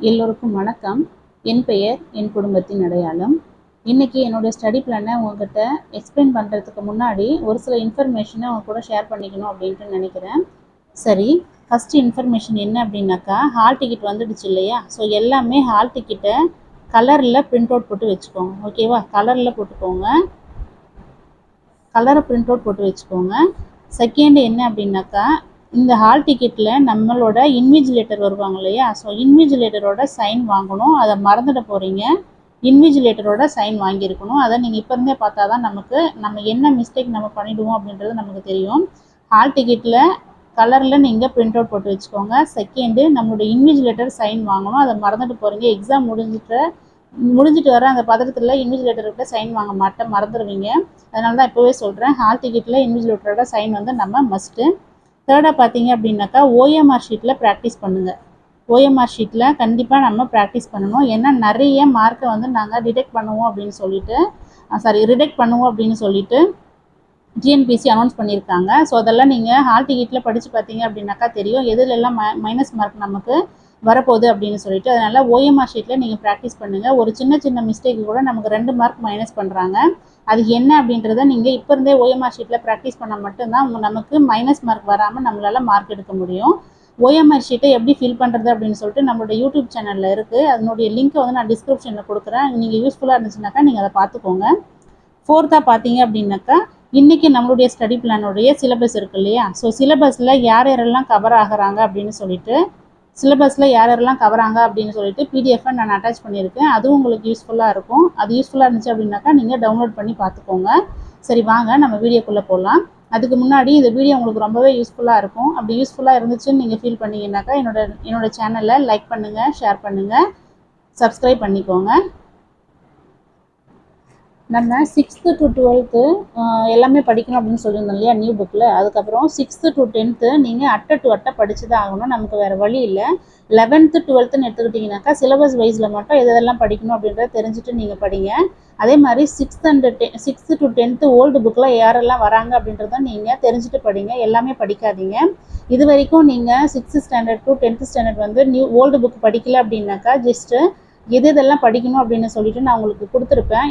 எல்லோருக்கும் வணக்கம். என் பெயர் என் குடும்பத்தின் அடையாளம். இன்றைக்கி என்னோடய ஸ்டடி பிளானை உங்கள்கிட்ட எக்ஸ்பிளைன் பண்ணுறதுக்கு முன்னாடி ஒரு சில இன்ஃபர்மேஷனை உங்க கூட ஷேர் பண்ணிக்கணும் அப்படின்ட்டு நினைக்கிறேன். சரி, ஃபஸ்ட்டு இன்ஃபர்மேஷன் என்ன அப்படின்னாக்கா, ஹால் டிக்கெட் வந்துடுச்சு இல்லையா? ஸோ எல்லாமே ஹால் டிக்கெட்டை கலரில் பிரிண்ட் அவுட் போட்டு வச்சுக்கோங்க. ஓகேவா? கலரில் போட்டுக்கோங்க. கலரை பிரிண்ட் அவுட் போட்டு வச்சுக்கோங்க. செகண்ட் என்ன அப்படின்னாக்கா, இந்த ஹால் டிக்கெட்டில் நம்மளோட இன்விஜிலேட்டர் வருவாங்க இல்லையா? ஸோ இன்விஜிலேட்டரோட சைன் வாங்கணும். அதை மறந்துட போகிறீங்க. இன்விஜிலேட்டரோட சைன் வாங்கியிருக்கணும். அதை நீங்கள் இப்போ இருந்தே பார்த்தா தான் நம்ம என்ன மிஸ்டேக் நம்ம பண்ணிவிடுவோம் அப்படின்றது நமக்கு தெரியும். ஹால் டிக்கெட்டில் கலரில் நீங்கள் பிரிண்ட் அவுட் போட்டு வச்சுக்கோங்க. செகண்டு, நம்மளோட இன்விஜிலேட்டர் சைன் வாங்கணும். அதை மறந்துட்டு போகிறீங்க. எக்ஸாம் முடிஞ்சிட்டு வர அந்த பதட்டத்தில் இன்விஜிலேட்டர்கிட்ட சைன் வாங்க மறந்துடுவீங்க. அதனால தான் இப்போவே சொல்கிறேன், ஹால் டிக்கெட்டில் இன்விஜிலேட்டரோட சைன் வந்து நம்ம மஸ்ட்டு. தேர்டாக பார்த்தீங்க அப்படின்னாக்கா, ஓஎம்ஆர் ஷீட்டில் ப்ராக்டிஸ் பண்ணுங்கள். ஓஎம்ஆர் ஷீட்டில் கண்டிப்பாக நம்ம ப்ராக்டிஸ் பண்ணணும். ஏன்னா நிறைய மார்க்கை வந்து நாங்கள் ரிடெக்ட் பண்ணுவோம் அப்படின்னு சொல்லிட்டு டிஎன்பிஎஸ்சி அனௌன்ஸ் பண்ணியிருக்காங்க. ஸோ அதெல்லாம் நீங்கள் ஹால் டிக்கெட்டில் படித்து பார்த்தீங்க அப்படின்னாக்கா தெரியும் எதுலெல்லாம் மைனஸ் மார்க் நமக்கு வரப்போகுது அப்படின்னு சொல்லிட்டு. அதனால் ஓஎம்ஆர் ஷீட்டில் நீங்கள் ப்ராக்டிஸ் பண்ணுங்கள். ஒரு சின்ன மிஸ்டேக்கு கூட நமக்கு 2 மார்க் மைனஸ் பண்ணுறாங்க. அது என்ன அப்படின்றத நீங்கள் இப்போ இருந்தே ஓஎம்ஆர் ஷீட்டில் ப்ராக்டிஸ் பண்ணால் மட்டும்தான் நமக்கு மைனஸ் மார்க் வராமல் நம்மளால் மார்க் எடுக்க முடியும். ஓஎம்ஆர் ஷீட்டை எப்படி ஃபில் பண்ணுறது அப்படின்னு சொல்லிட்டு நம்மளோட யூடியூப் சேனலில் இருக்குது. அதனுடைய லிங்க்கை வந்து நான் டிஸ்கிரிப்ஷனில் கொடுக்குறேன். நீங்கள் யூஸ்ஃபுல்லாக இருந்துச்சுனாக்கா நீங்கள் அதை பார்த்துக்கோங்க. ஃபோர்த்தாக பார்த்தீங்க அப்படின்னாக்கா, இன்றைக்கி நம்மளுடைய ஸ்டடி பிளானுடைய சிலபஸ் இருக்குது இல்லையா? ஸோ சிலபஸில் யாரெல்லாம் கவர் ஆகிறாங்க அப்படின்னு சொல்லிட்டு பிடிஎஃப்பை நான் அட்டாச் பண்ணியிருக்கேன். அதுவும் உங்களுக்கு யூஸ்ஃபுல்லாக இருக்கும். அது யூஸ்ஃபுல்லாக இருந்துச்சு அப்படின்னாக்கா நீங்கள் டவுன்லோட் பண்ணி பார்த்துக்கோங்க. சரி, வாங்க நம்ம வீடியோக்குள்ளே போகலாம். அதுக்கு முன்னாடி இந்த வீடியோ உங்களுக்கு ரொம்பவே யூஸ்ஃபுல்லாக இருக்கும். அப்படி யூஸ்ஃபுல்லாக இருந்துச்சுன்னு நீங்கள் ஃபீல் பண்ணிங்கன்னாக்கா என்னோட சேனலை லைக் பண்ணுங்கள், ஷேர் பண்ணுங்கள், சப்ஸ்கிரைப் பண்ணிக்கோங்க. நம்ம 6th to 12th எல்லாமே படிக்கணும் அப்படின்னு சொல்லியிருந்தோம் இல்லையா நியூ புக்கில். அதுக்கப்புறம் 6th to 10th நீங்கள் அட்டை படித்து தான் ஆகணும். நமக்கு வேறு வழி இல்லை. 11th 12th எடுத்துக்கிட்டிங்கனாக்கா சிலபஸ் வைஸில் மட்டும் எதெல்லாம் படிக்கணும் அப்படின்றத தெரிஞ்சுட்டு நீங்கள் படிங்க. அதே மாதிரி 6th to 10th ஓல்டு புக்கில் யாரெல்லாம் வராங்க அப்படின்றத நீங்கள் தெரிஞ்சுட்டு படிங்க. எல்லாமே படிக்காதீங்க. இது வரைக்கும் நீங்கள் 6th standard to 10th standard வந்து ஓல்டு புக் படிக்கல அப்படின்னாக்கா ஜஸ்ட்டு எதெல்லாம் படிக்கணும் அப்படின்னு சொல்லிட்டு நான் உங்களுக்கு கொடுத்துருப்பேன்.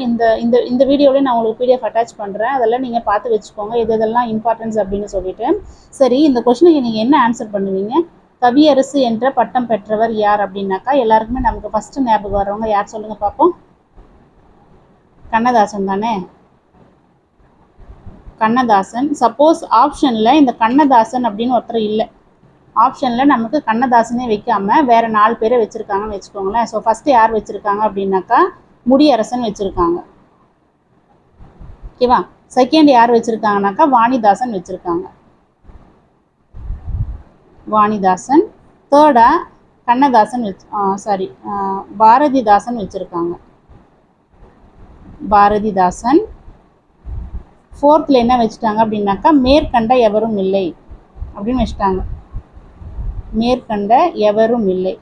இந்த வீடியோவில் நான் உங்களுக்கு பிடிஎஃப் அட்டாச் பண்ணுறேன். அதெல்லாம் நீங்கள் பார்த்து வச்சுக்கோங்க எதெல்லாம் இம்பார்ட்டன்ஸ் அப்படின்னு சொல்லிட்டு. சரி, இந்த கொஸ்டினுக்கு நீங்கள் என்ன ஆன்சர் பண்ணுவீங்க? கவியரசு என்ற பட்டம் பெற்றவர் யார் அப்படின்னாக்கா எல்லாருக்குமே நமக்கு ஃபஸ்ட்டு ஞாபகம் வரவங்க யார் சொல்லுங்கள் பார்ப்போம்? கண்ணதாசன் தானே? கண்ணதாசன். சப்போஸ் ஆப்ஷனில் இந்த கண்ணதாசன் அப்படின்னு ஒருத்தர் இல்லை, ஆப்ஷனில் நமக்கு கண்ணதாசனே வைக்காமல் வேறு 4 பேரை வச்சுருக்காங்கன்னு வச்சுக்கோங்களேன். ஸோ ஃபஸ்ட்டு யார் வச்சுருக்காங்க அப்படின்னாக்கா முடியரசன் வச்சுருக்காங்க. ஓகேவா? செகண்ட் யார் வச்சுருக்காங்கனாக்கா வாணிதாசன் வச்சுருக்காங்க. வாணிதாசன். தேர்டாக கண்ணதாசன் பாரதிதாசன் வச்சுருக்காங்க. பாரதிதாசன். ஃபோர்த்தில் என்ன வச்சுட்டாங்க அப்படின்னாக்கா மேற்கண்ட எவரும் இல்லை அப்படின்னு வச்சுட்டாங்க. மேற்கண்ட எவரும் இல்லை.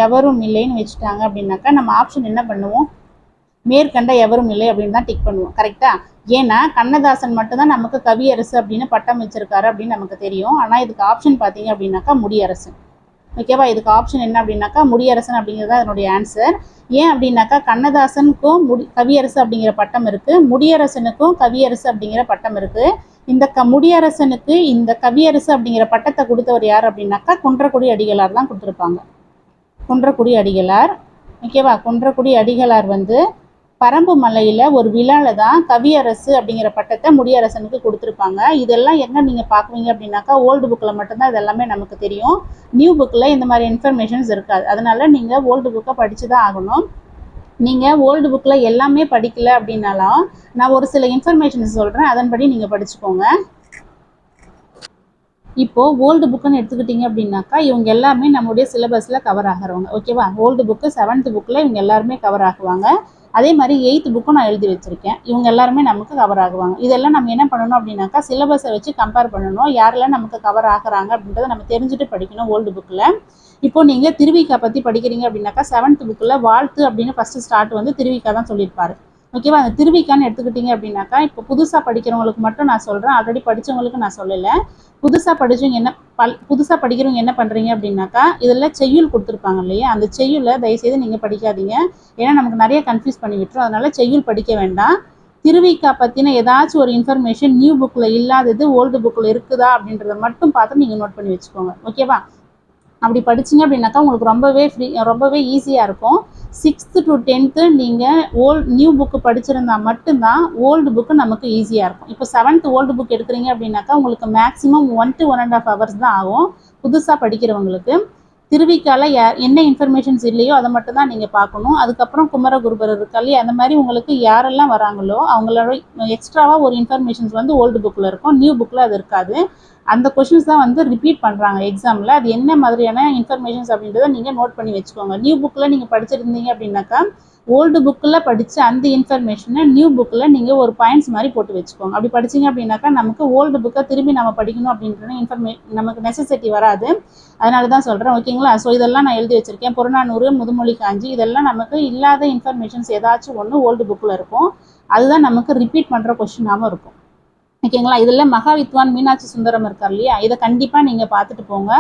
எவரும் இல்லைன்னு வச்சுட்டாங்க அப்படின்னாக்கா நம்ம ஆப்ஷன் என்ன பண்ணுவோம்? மேற்கண்ட எவரும் இல்லை அப்படின்னு தான் டிக் பண்ணுவோம். கரெக்டா? ஏன்னா கண்ணதாசன் மட்டும்தான் நமக்கு கவியரசு அப்படின்னு பட்டம் வச்சிருக்காரு அப்படின்னு நமக்கு தெரியும். ஆனால் இதுக்கு ஆப்ஷன் பார்த்தீங்க அப்படின்னாக்கா முடியரசன். ஓகேவா? இதுக்கு ஆப்ஷன் என்ன அப்படின்னாக்கா முடியரசன் அப்படிங்கிறது தான் அதனுடைய ஆன்சர். ஏன் அப்படின்னாக்கா கண்ணதாசனுக்கும் கவியரசு அப்படிங்கிற பட்டம் இருக்குது, முடியரசனுக்கும் கவியரசு அப்படிங்கிற பட்டம் இருக்குது. இந்த முடியரசனுக்கு இந்த கவியரசு அப்படிங்கிற பட்டத்தை கொடுத்தவர் யார் அப்படின்னாக்கா குன்றக்குடி அடிகளார் தான் கொடுத்துருப்பாங்க. குன்றக்குடி அடிகளார். ஓகேவா? குன்றக்குடி அடிகளார் வந்து பரம்பு மலையில் ஒரு விழாவில் தான் கவியரசு அப்படிங்கிற பட்டத்தை முடியரசனுக்கு கொடுத்துருப்பாங்க. இதெல்லாம் எங்கே நீங்கள் பார்க்குவீங்க அப்படின்னாக்கா ஓல்டு புக்கில் மட்டும்தான் இதெல்லாமே நமக்கு தெரியும். நியூ புக்கில் இந்த மாதிரி இன்ஃபர்மேஷன்ஸ் இருக்காது. அதனால் நீங்கள் ஓல்டு புக்கை படித்து தான் ஆகணும். நீங்கள் ஓல்டு புக்கில் எல்லாமே படிக்கல அப்படின்னாலும் நான் ஒரு சில இன்ஃபர்மேஷன்ஸ் சொல்கிறேன், அதன்படி நீங்கள் படிச்சுக்கோங்க. இப்போது ஓல்டு புக்குன்னு எடுத்துக்கிட்டிங்க அப்படின்னாக்கா இவங்க எல்லாருமே நம்மளுடைய சிலபஸில் கவர் ஆகிறவங்க. ஓகேவா? ஓல்டு புக்கு 7th புக்கில் இவங்க எல்லாருமே கவர் ஆகுவாங்க. அதே மாதிரி 8th புக்கும் நான் எழுதி வச்சுருக்கேன். இவங்க எல்லாருமே நமக்கு கவர் ஆகுவாங்க. இதெல்லாம் நம்ம என்ன பண்ணணும் அப்படின்னாக்கா சிலபஸை வச்சு கம்பேர் பண்ணணும். யாரெல்லாம் நமக்கு கவர் ஆகுறாங்க அப்படின்றத நம்ம தெரிஞ்சுட்டு படிக்கணும் ஓல்டு புக்கில். இப்போது நீங்கள் திருவிக்கா பற்றி படிக்கிறீங்க அப்படின்னாக்கா 7th புக்கில் வாழ்த்து அப்படின்னு ஃபஸ்ட்டு ஸ்டார்ட் வந்து திருவிக்கா தான் சொல்லியிருப்பாரு. ஓகேவா? அந்த திருவிக்கான்னு எடுத்துக்கிட்டிங்க அப்படின்னாக்கா இப்போ புதுசாக படிக்கிறவங்களுக்கு மட்டும் நான் சொல்கிறேன், ஆல்ரெடி படித்தவங்களுக்கு நான் சொல்லலை. புதுசாக படித்தவங்க புதுசாக படிக்கிறவங்க என்ன பண்ணுறீங்க அப்படின்னாக்கா இதில் செய்யுள் கொடுத்துருப்பாங்க இல்லையா, அந்த செய்யுளை தயவுசெய்து நீங்கள் படிக்காதீங்க. ஏன்னா நமக்கு நிறைய கன்ஃபியூஸ் பண்ணி விட்டுரும். அதனால் செய்யுள் படிக்க வேண்டாம். திருவிக்கா பற்றின ஏதாச்சும் ஒரு இன்ஃபர்மேஷன் நியூ புக்கில் இல்லாதது ஓல்டு புக்கில் இருக்குதா அப்படின்றத மட்டும் பார்த்து நீங்கள் நோட் பண்ணி வச்சுக்கோங்க. ஓகேவா? அப்படி படிச்சிங்க அப்படின்னாக்கா உங்களுக்கு ரொம்பவே ஈஸியாக இருக்கும். 6th to 10th நீங்கள் நியூ புக்கு படிச்சிருந்தா மட்டும்தான் ஓல்டு புக்கு நமக்கு ஈஸியாக இருக்கும். இப்போ 7th ஓல்டு புக் எடுக்கிறீங்க அப்படின்னாக்கா உங்களுக்கு மேக்ஸிமம் 1 to 1.5 hours தான் ஆகும் புதுசாக படிக்கிறவங்களுக்கு. திருவிக்கால என்ன இன்ஃபர்மேஷன்ஸ் இல்லையோ அதை மட்டும் தான் நீங்கள் பார்க்கணும். அதுக்கப்புறம் குமரகுருபர் இருக்காளி அந்த மாதிரி உங்களுக்கு யாரெல்லாம் வராங்களோ அவங்களோட எக்ஸ்ட்ராவாக ஒரு இன்ஃபர்மேஷன்ஸ் வந்து ஓல்டு புக்கில் இருக்கும், நியூ புக்கில் அது இருக்காது. அந்த கொஷின்ஸ் தான் வந்து ரிப்பீட் பண்ணுறாங்க எக்ஸாமில். அது என்ன மாதிரியான இன்ஃபர்மேஷன்ஸ் அப்படின்றத நீங்கள் நோட் பண்ணி வச்சுக்கோங்க. நியூ புக்கில் நீங்கள் படிச்சிருந்தீங்க அப்படின்னாக்கா ஓல்டு புக்கில் படித்த அந்த இன்ஃபர்மேஷனை நியூ புக்கில் நீங்கள் ஒரு பாயிண்ட்ஸ் மாதிரி போட்டு வச்சுக்கோங்க. அப்படி படிச்சிங்க அப்படின்னாக்கா நமக்கு ஓல்டு புக்கை திரும்பி நம்ம படிக்கணும் அப்படின்ற நமக்கு நெசசிட்டி வராது. அதனால தான் சொல்கிறேன். ஓகேங்களா? ஸோ இதெல்லாம் நான் எழுதி வச்சுருக்கேன். புறநானூறு, முதுமொழி காஞ்சி இதெல்லாம் நமக்கு இல்லாத இன்ஃபர்மேஷன்ஸ் ஏதாச்சும் ஒன்று ஓல்டு புக்கில் இருக்கும். அதுதான் நமக்கு ரிப்பீட் பண்ணுற கொஷினாகவும் இருக்கும். ஓகேங்களா? இதில் மகாவித்வான் மீனாட்சி சுந்தரம் இருக்கார் இல்லையா, இதை கண்டிப்பாக நீங்கள் பார்த்துட்டு போங்க.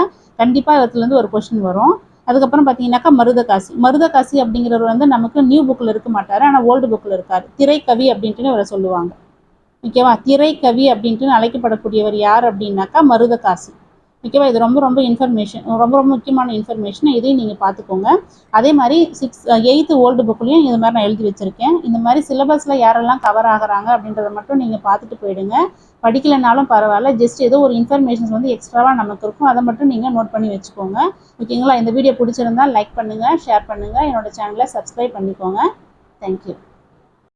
கண்டிப்பாக இதுலேருந்து ஒரு கொஷின் வரும். அதுக்கப்புறம் பார்த்தீங்கன்னாக்கா மருதகாசி அப்படிங்கிறவர் வந்து நமக்கு நியூ புக்கில் இருக்க மாட்டார், ஆனால் ஓல்டு புக்கில் இருக்கார். திரைக்கவி அப்படின்ட்டு அவரை சொல்லுவாங்க. ஓகேவா? திரைக்கவி அப்படின்ட்டு அழைக்கப்படக்கூடியவர் யார் அப்படின்னாக்கா மருதகாசி. ஓகேவா? இது ரொம்ப இன்ஃபர்மேஷன், ரொம்ப முக்கியமான இன்ஃபர்மேஷன். இதையும் நீங்கள் பார்த்துக்கோங்க. அதே மாதிரி 8th ஓல்டு புக்லேயும் இது மாதிரி நான் எழுதி வச்சுருக்கேன். இந்த மாதிரி சிலபஸில் யாரெல்லாம் கவர் ஆகிறாங்க அப்படின்றத மட்டும் நீங்கள் பார்த்துட்டு போயிடுங்க. படிக்கலைனாலும் பரவாயில்ல, ஜஸ்ட் ஏதோ ஒரு இன்ஃபர்மேஷன்ஸ் வந்து எக்ஸ்ட்ராவாக நமக்கு இருக்கும், அதை மட்டும் நீங்கள் நோட் பண்ணி வச்சுக்கோங்க. ஓகேங்களா? இந்த வீடியோ பிடிச்சிருந்தால் லைக் பண்ணுங்கள், ஷேர் பண்ணுங்கள், என்னோட சேனலை சப்ஸ்கிரைப் பண்ணிக்கோங்க. தேங்க்யூ.